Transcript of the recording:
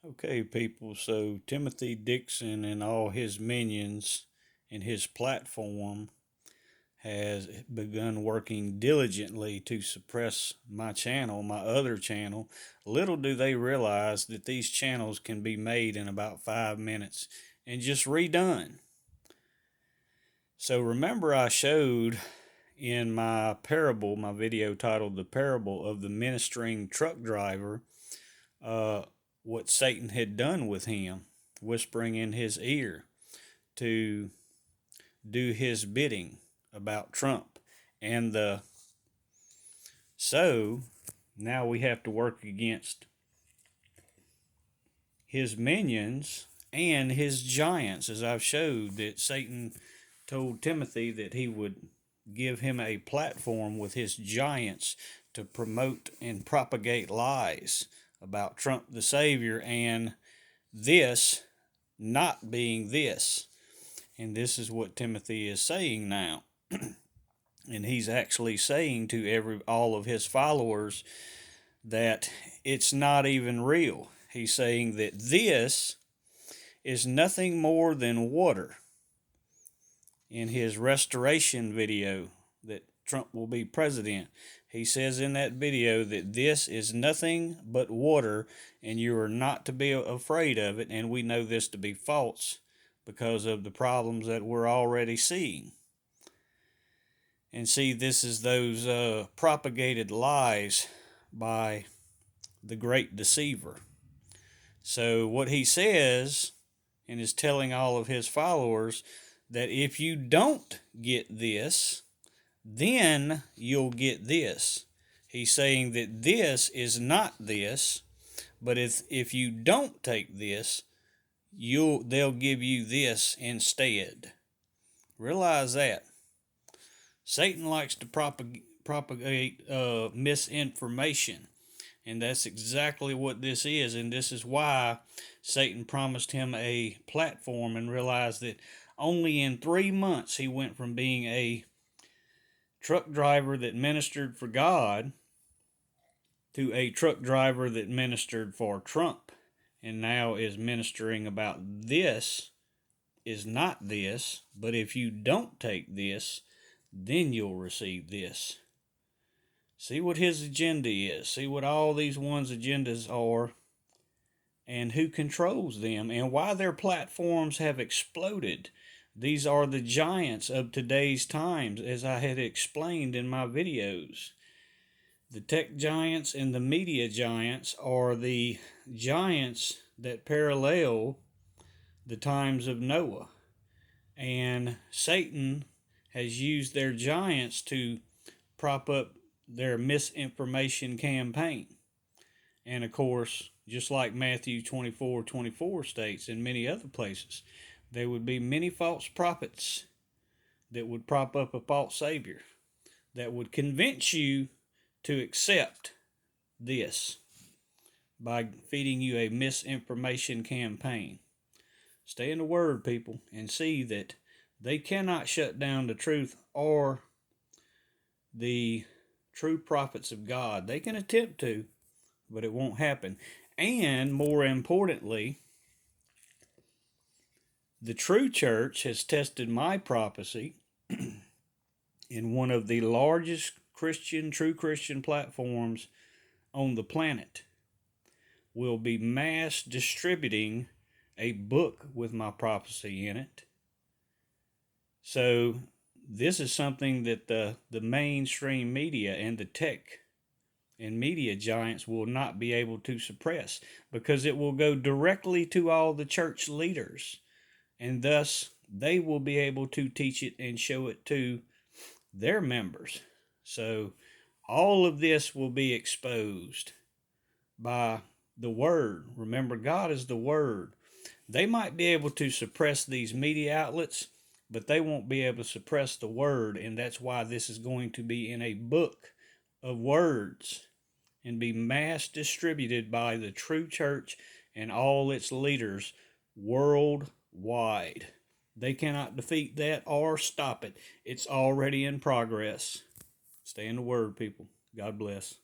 Okay, people, so Timothy Dixon and all his minions and his platform has begun working diligently to suppress my channel, my other channel. Little do they realize that these channels can be made in about 5 minutes and just redone. So remember, I showed in my parable, my video titled The Parable of the Ministering Truck Driver, uh, what Satan had done with him, whispering in his ear to do his bidding about Trump. And so now we have to work against his minions and his giants, as I've showed that Satan told Timothy that he would give him a platform with his giants to promote and propagate lies about Trump the Savior and this not being this. And this is what Timothy is saying now. And he's actually saying to all of his followers that it's not even real. He's saying that this is nothing more than water. In his restoration video that Trump will be president, he says in that video that this is nothing but water and you are not to be afraid of it. And we know this to be false because of the problems that we're already seeing. And see, this is those propagated lies by the Great Deceiver. So what he says and is telling all of his followers that if you don't get this, then you'll get this. He's saying that this is not this, but if you don't take this, they'll give you this instead. Realize that. Satan likes to propagate misinformation, and that's exactly what this is. And this is why Satan promised him a platform and realized that only in 3 months he went from being a truck driver that ministered for God to a truck driver that ministered for Trump, and now is ministering about this is not this, but if you don't take this, then you'll receive this. See what his agenda is. See what all these ones' agendas are and who controls them and why their platforms have exploded. These are the giants of today's times, as I had explained in my videos. The tech giants and the media giants are the giants that parallel the times of Noah. And Satan has used their giants to prop up their misinformation campaign. And of course, just like Matthew 24:24 states in many other places, there would be many false prophets that would prop up a false savior that would convince you to accept this by feeding you a misinformation campaign. Stay in the Word, people, and see that they cannot shut down the truth or the true prophets of God. They can attempt to, but it won't happen. And more importantly, the true church has tested my prophecy in one of the largest true Christian platforms on the planet. Will be mass distributing a book with my prophecy in it. So this is something that the mainstream media and the tech and media giants will not be able to suppress, because it will go directly to all the church leaders, and thus they will be able to teach it and show it to their members. So all of this will be exposed by the Word. Remember, God is the Word. They might be able to suppress these media outlets, but they won't be able to suppress the Word, and that's why this is going to be in a book of words and be mass distributed by the true church and all its leaders worldwide. They cannot defeat that or stop it. It's already in progress. Stay in the Word, people. God bless.